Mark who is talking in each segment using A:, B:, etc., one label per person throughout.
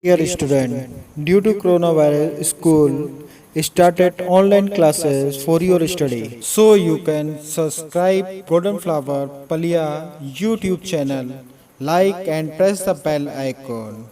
A: Dear student, due to coronavirus, school started online classes for your study. So you can subscribe Golden Flower Palia YouTube channel, like and press the bell icon.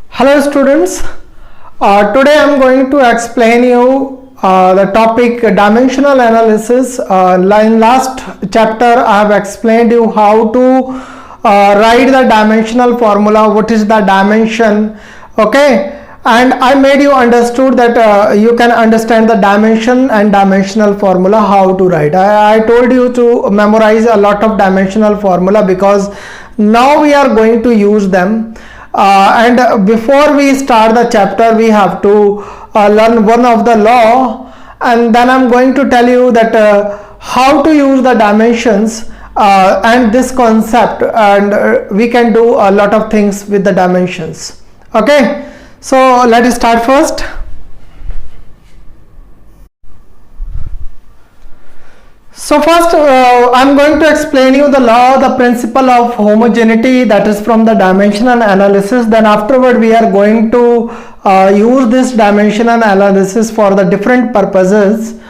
B: Hello students, today I am going to explain you the topic dimensional analysis. In last chapter I have explained you how to write the dimensional formula, what is the dimension, okay, and I made you understood that you can understand the dimension and dimensional formula how to write. I told you to memorize a lot of dimensional formula because now we are going to use them. And before we start the chapter we have to learn one of the law, and then I'm going to tell you that how to use the dimensions and this concept, and we can do a lot of things with the dimensions. Okay, so let us start first. So first I'm going to explain you the law, the principle of homogeneity, that is from the dimensional analysis. Then afterward we are going to use this dimensional analysis for the different purposes.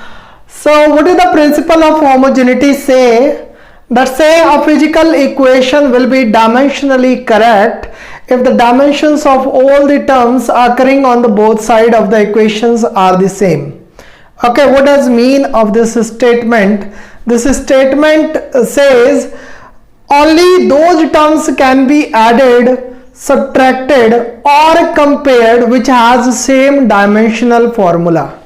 B: So what is the principle of homogeneity say? That say a physical equation will be dimensionally correct if the dimensions of all the terms occurring on the both sides of the equations are the same. Okay, what does mean of this statement? This statement says only those terms can be added, subtracted or compared which has the same dimensional formula.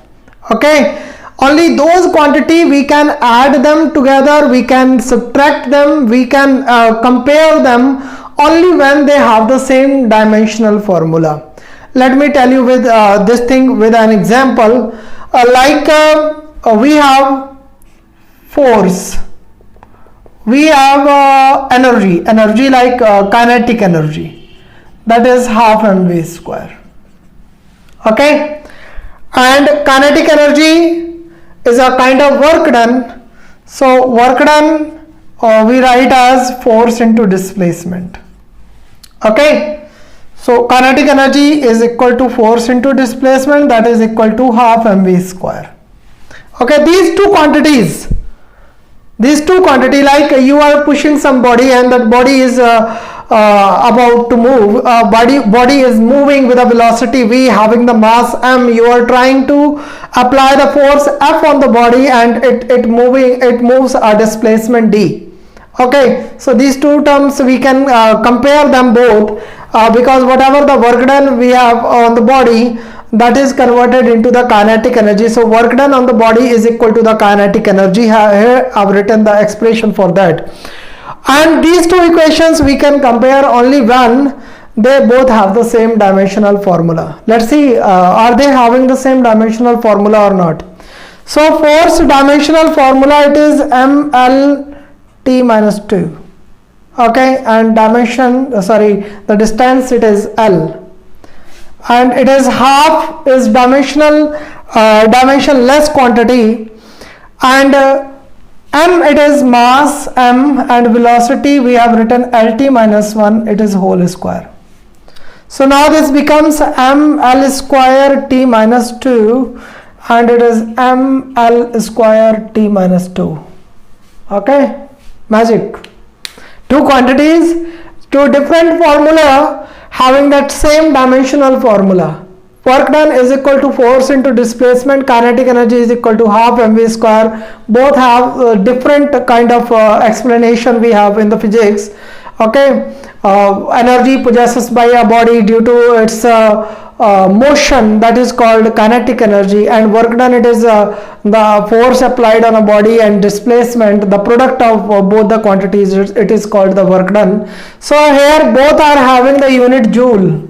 B: Okay, only those quantity we can add them together, we can subtract them, we can compare them only when they have the same dimensional formula. Let me tell you with this thing with an example. We have force, we have energy like kinetic energy, that is half mv square. Okay, and kinetic energy is a kind of work done. So work done we write as force into displacement. Okay, so kinetic energy is equal to force into displacement, that is equal to half mv square. Okay, these two quantities, like you are pushing somebody and that body is about to move, body is moving with a velocity v, having the mass m, you are trying to apply the force f on the body and it moves a displacement d. Okay, so these two terms we can compare them both because whatever the work done we have on the body, that is converted into the kinetic energy. So work done on the body is equal to the kinetic energy. Here I have written the expression for that. And these two equations we can compare only when they both have the same dimensional formula. Let's see, are they having the same dimensional formula or not? So force dimensional formula, it is mlt minus 2. Okay, and the distance, it is L, and it is half is dimensionless quantity, and m, it is mass m, and velocity we have written lt minus 1, it is whole square. So now this becomes ml square t minus 2, and it is ml square t minus 2. Okay, magic. Two quantities, two different formula having that same dimensional formula. Work done is equal to force into displacement, kinetic energy is equal to half mv square. Both have different kind of explanation we have in the physics. Okay, energy possessed by a body due to its motion, that is called kinetic energy, and work done, it is the force applied on a body, and displacement, the product of both the quantities, it is called the work done. So here both are having the unit joule,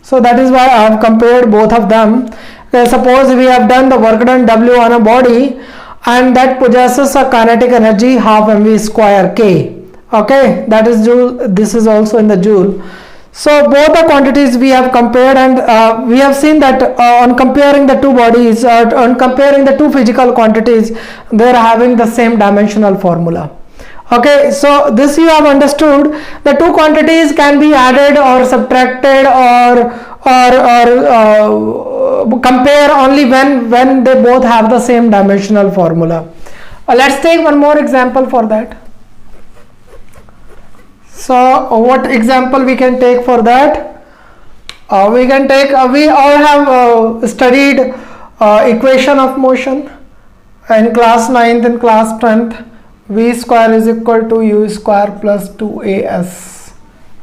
B: so that is why I have compared both of them. Suppose we have done the work done W on a body and that possesses a kinetic energy half mv square k. Okay, that is joule, this is also in the joule. So both the quantities we have compared, and we have seen that on comparing the two bodies, on comparing the two physical quantities, they are having the same dimensional formula. Okay, so this you have understood. The two quantities can be added or subtracted or compare only when they both have the same dimensional formula. Let's take one more example for that. So what example we can take for that? We can take, we all have studied equation of motion in class 9th and class 10th. V square is equal to u square plus 2as.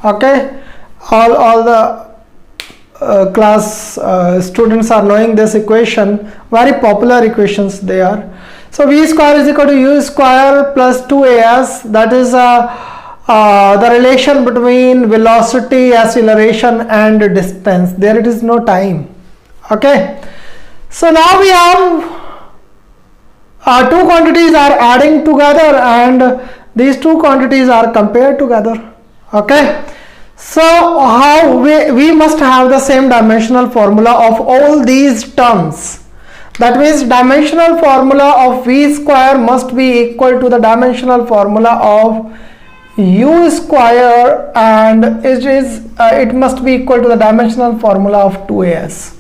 B: Okay, all the class students are knowing this equation. Very popular equations they are. So v square is equal to u square plus 2as. That is the relation between velocity, acceleration and distance. There it is no time. Okay, so now we have two quantities are adding together and these two quantities are compared together. Okay, so how we must have the same dimensional formula of all these terms. That means dimensional formula of v square must be equal to the dimensional formula of u square, and it must be equal to the dimensional formula of 2as.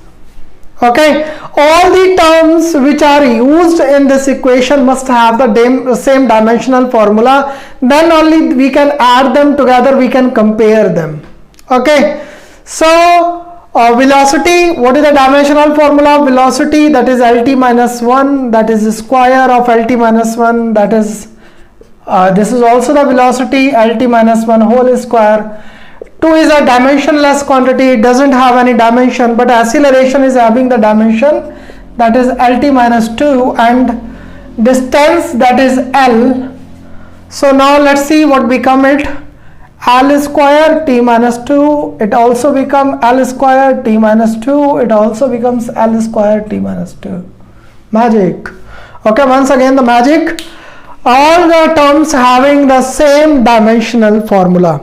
B: Okay, all the terms which are used in this equation must have the same dimensional formula, then only we can add them together, we can compare them. Okay, so velocity, what is the dimensional formula of velocity? That is Lt minus 1, that is the square of Lt minus 1, that is this is also the velocity, Lt minus 1 whole square. 2 is a dimensionless quantity, it doesn't have any dimension, but acceleration is having the dimension, that is Lt minus 2, and distance, that is L. So now let's see what become it. L square t minus 2, it also become L square t minus 2, it also becomes L square t minus 2. Magic. Okay, once again the magic. All the terms having the same dimensional formula.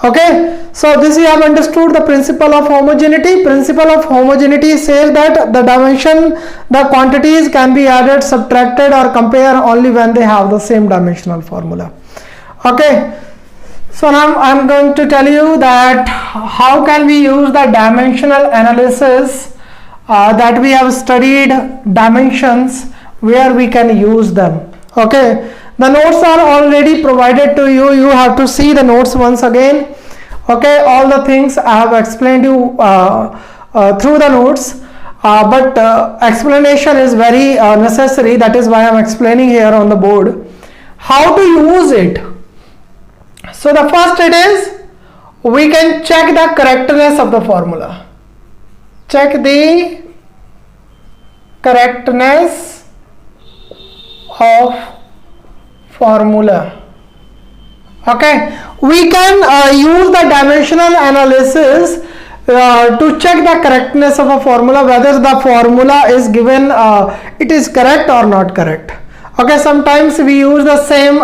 B: Okay, so this you have understood the principle of homogeneity. Principle of homogeneity says that the quantities can be added, subtracted or compare only when they have the same dimensional formula. Okay, so now I am going to tell you that how can we use the dimensional analysis that we have studied dimensions, where we can use them. Okay, the notes are already provided to you. You have to see the notes once again. Okay, all the things I have explained you through the notes, but explanation is very necessary. That is why I am explaining here on the board how to use it. So the first it is, we can check the correctness of the formula. Check the correctness of formula. Okay, we can use the dimensional analysis to check the correctness of a formula, whether the formula is given it is correct or not correct. Okay, sometimes we use the same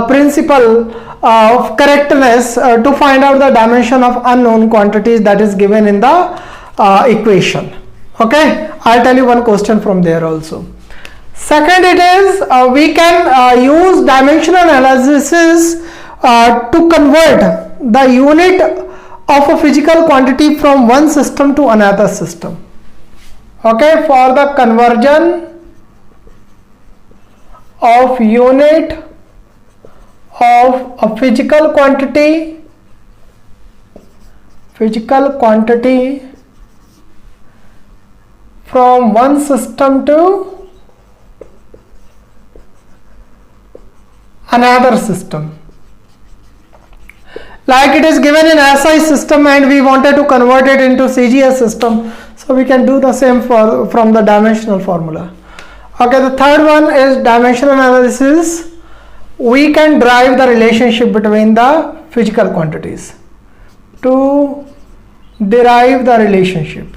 B: principle of correctness to find out the dimension of unknown quantities that is given in the equation. Okay, I'll tell you one question from there also. Second it is, we can use dimensional analysis to convert the unit of a physical quantity from one system to another system. Okay, for the conversion of unit of a physical quantity from one system to another system. Like it is given in SI system and we wanted to convert it into CGS system, so we can do the same from the dimensional formula. Okay, the third one is dimensional analysis. We can derive the relationship between the physical quantities. To derive the relationship,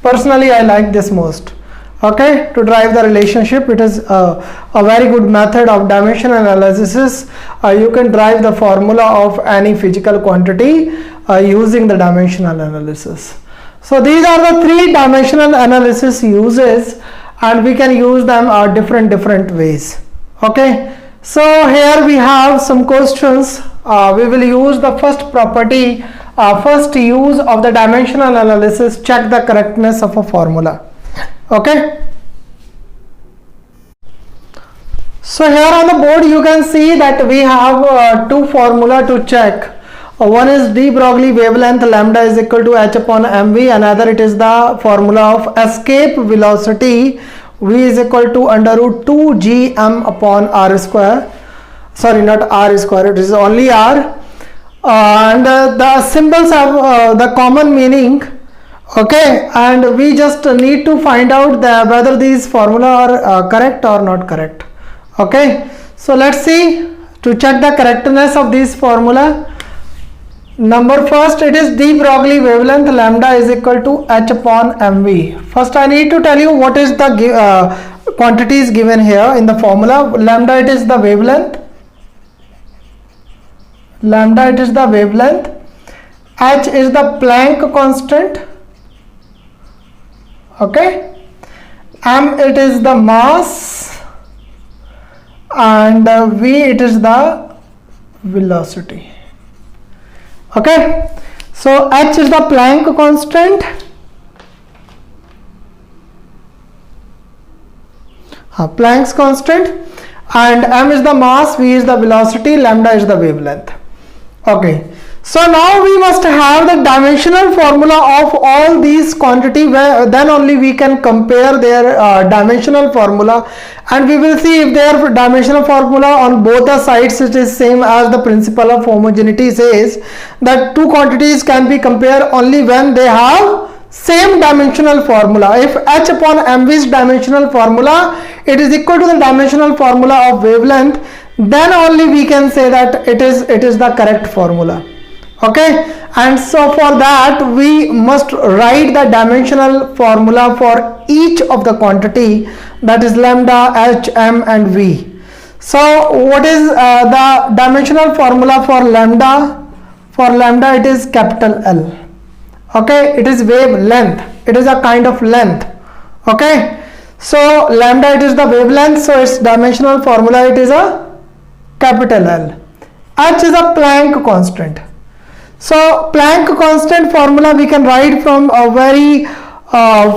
B: personally I like this most. Okay, to drive the relationship, it is a very good method of dimensional analysis. You can drive the formula of any physical quantity using the dimensional analysis. So So these are the three dimensional analysis uses, and we can use them different ways. Okay, so here we have some questions. We will use the first property, first use of the dimensional analysis, check the correctness of a formula. Okay, so here on the board you can see that we have two formula to check. One is de Broglie wavelength lambda is equal to h upon mv, another it is the formula of escape velocity v is equal to under root 2 gm upon r square. Sorry, not r square, it is only r, and the symbols have the common meaning. Okay, and we just need to find out whether these formula are correct or not correct. Okay, so let's see to check the correctness of this formula. Number first, it is de Broglie wavelength lambda is equal to h upon mv. First I need to tell you what is the quantities given here in the formula. Lambda, it is the wavelength. Lambda, it is the wavelength. H is the Planck constant. Okay, m it is the mass, and v it is the velocity. Okay, so h is the Planck constant, Planck's constant, and m is the mass, v is the velocity, lambda is the wavelength. Okay, so now we must have the dimensional formula of all these quantity, where then only we can compare their dimensional formula, and we will see if their dimensional formula on both the sides it is same, as the principle of homogeneity says that two quantities can be compared only when they have same dimensional formula. If h upon mv's dimensional formula it is equal to the dimensional formula of wavelength, then only we can say that it is the correct formula. Okay, and so for that we must write the dimensional formula for each of the quantity, that is lambda, h, m and v. So what is the dimensional formula for lambda? For lambda it is capital L. Okay, it is wavelength, it is a kind of length. Okay, so lambda it is the wavelength, so its dimensional formula it is a capital L. H is a Planck constant. So Planck constant formula we can write from a very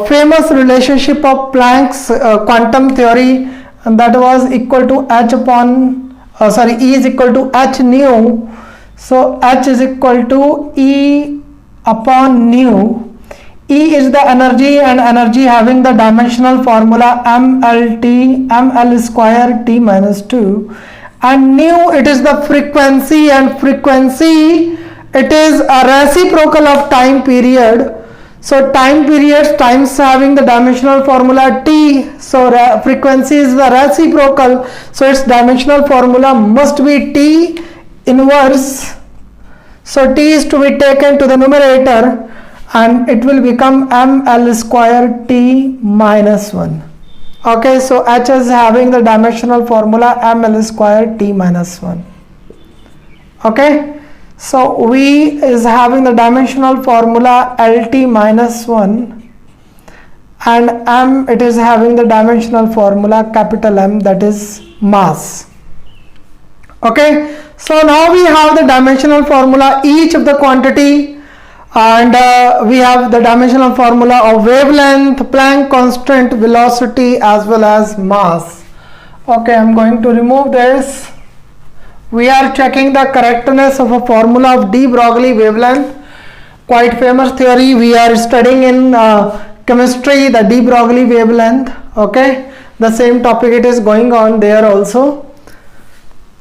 B: famous relationship of Planck's quantum theory, and that was equal to h upon E is equal to h nu. So h is equal to E upon nu. E is the energy, and energy having the dimensional formula ml square t minus 2, and nu it is the frequency, and frequency it is a reciprocal of time period. So time periods times having the dimensional formula t, so frequency is the reciprocal, so its dimensional formula must be t inverse. So t is to be taken to the numerator, and it will become ml square t minus 1. Okay, so h is having the dimensional formula ml square t minus 1. Okay, so v is having the dimensional formula lt minus 1, and m it is having the dimensional formula capital M, that is mass. Okay, so now we have the dimensional formula each of the quantity, and we have the dimensional formula of wavelength, Planck constant, velocity as well as mass. Okay, I am going to remove this. We are checking the correctness of a formula of de Broglie wavelength, quite famous theory we are studying in chemistry, the de Broglie wavelength. Okay, the same topic it is going on there also.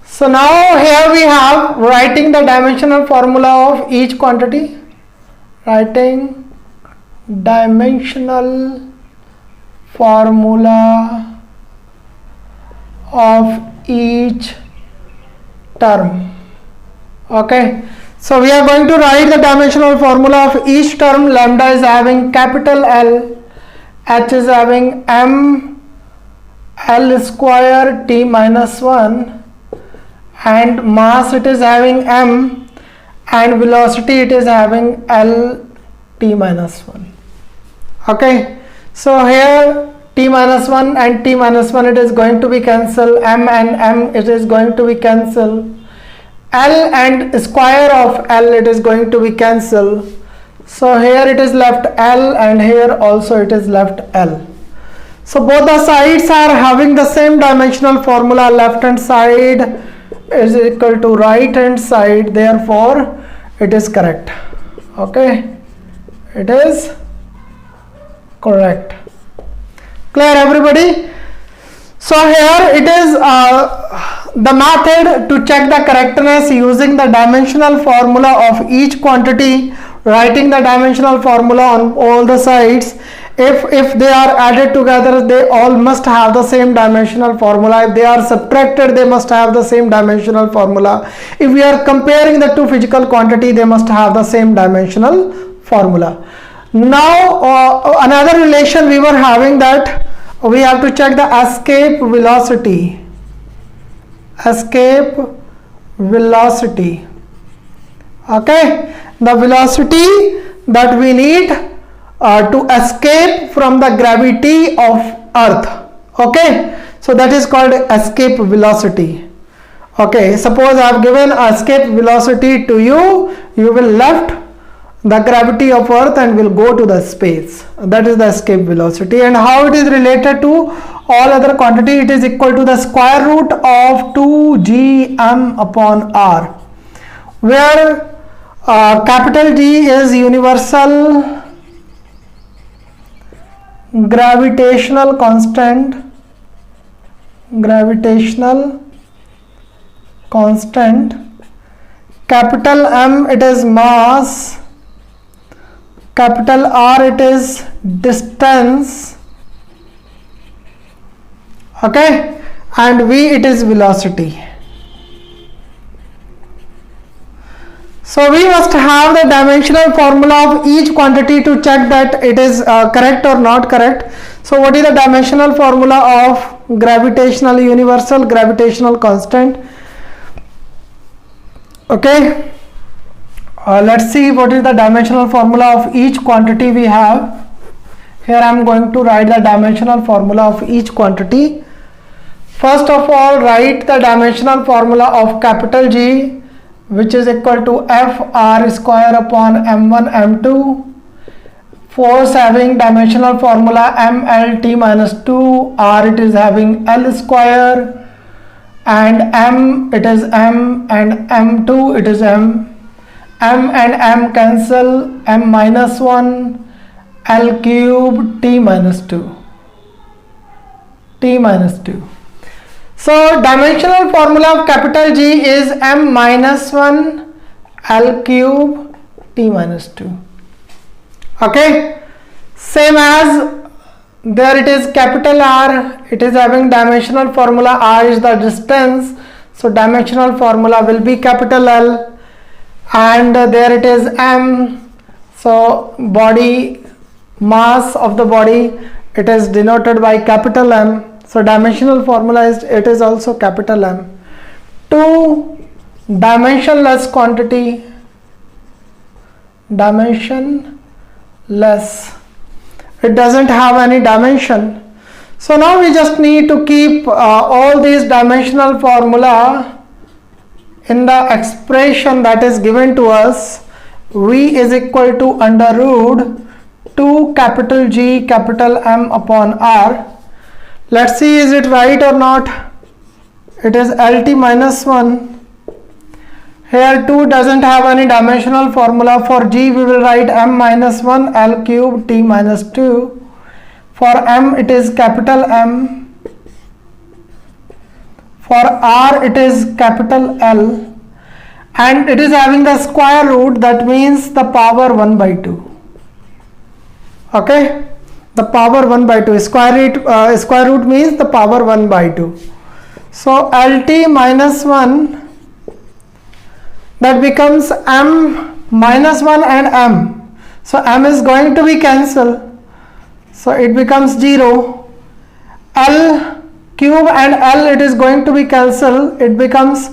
B: So now here we have writing the dimensional formula of each quantity, writing dimensional formula of each term. Okay, so we are going to write the dimensional formula of each term. Lambda is having capital L, h is having m l square t minus 1, and mass it is having m, and velocity it is having l t minus 1. Okay, so here t minus 1 and t minus 1 it is going to be cancelled, m and m it is going to be cancelled, L and square of L it is going to be cancelled. So here it is left L and here also it is left L. So both the sides are having the same dimensional formula. Left hand side is equal to right hand side, therefore it is correct. Okay, it is correct. Clear everybody? So here it is the method to check the correctness using the dimensional formula of each quantity, writing the dimensional formula on all the sides. If they are added together, they all must have the same dimensional formula. If they are subtracted, they must have the same dimensional formula. If we are comparing the two physical quantity, they must have the same dimensional formula. Now another relation we were having, that we have to check the escape velocity. Escape velocity. Okay, the velocity that we need to escape from the gravity of Earth. Okay, so that is called escape velocity. Okay, suppose I have given escape velocity to you, you will left the gravity of Earth and will go to the space. That is the escape velocity. And how it is related to all other quantity? It is equal to the square root of 2gm upon r, where capital G is universal gravitational constant, capital M it is mass, capital R it is distance, okay, and V it is velocity. So we must have the dimensional formula of each quantity to check that it is correct or not correct. So what is the dimensional formula of gravitational universal gravitational constant? Okay, let's see what is the dimensional formula of each quantity we have. Here I am going to write the dimensional formula of each quantity. First of all, write the dimensional formula of capital G, which is equal to f r square upon m1 m2. Force having dimensional formula ml t minus 2, r it is having l square, and m it is m, and m2 it is m. M and m cancel, m minus 1, l cube t minus 2, t minus 2. So dimensional formula of capital G is m minus 1 l cube t minus 2. Okay, same as there it is capital R, it is having dimensional formula, r is the distance, so dimensional formula will be capital L, and there it is m, so body mass of the body it is denoted by capital M. So dimensional formula is, it is also capital M. Two dimensionless quantity, dimensionless, it doesn't have any dimension. So now we just need to keep all these dimensional formula in the expression that is given to us. V is equal to under root 2 capital G capital M upon R. Let's see, is it right or not? It is LT minus 1. Here 2 doesn't have any dimensional formula. For G we will write M minus 1 L cube T minus 2. For M it is capital M. For R it is capital L. And it is having the square root, that means the power 1 by 2. Okay, the power 1 by 2, square root means the power 1 by 2. So LT minus 1, that becomes M minus 1 and M. So M is going to be cancelled, so it becomes 0. L cube and L it is going to be cancelled, it becomes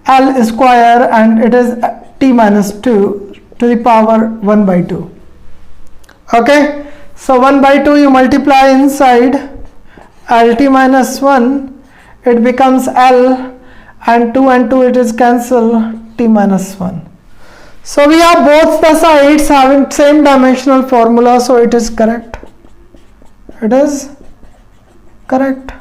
B: L square, and it is T minus 2 to the power 1 by 2. Okay, So 1 by 2 you multiply inside, LT minus 1, it becomes L, and 2 and 2 it is cancelled, T minus 1. So we have both the sides having same dimensional formula, so it is correct. It is correct.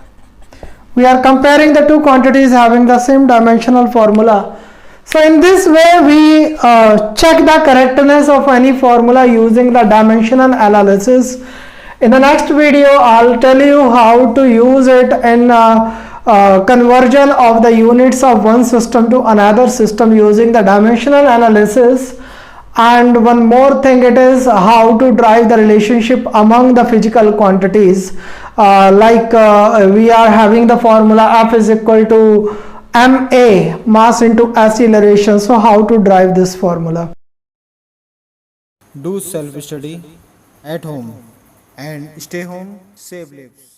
B: We are comparing the two quantities having the same dimensional formula. So in this way we check the correctness of any formula using the dimensional analysis. In the next video I'll tell you how to use it in conversion of the units of one system to another system using the dimensional analysis. And one more thing, it is how to drive the relationship among the physical quantities, we are having the formula F is equal to ma, mass into acceleration. So how to drive this formula?
A: Do self study at home and stay home, save lives.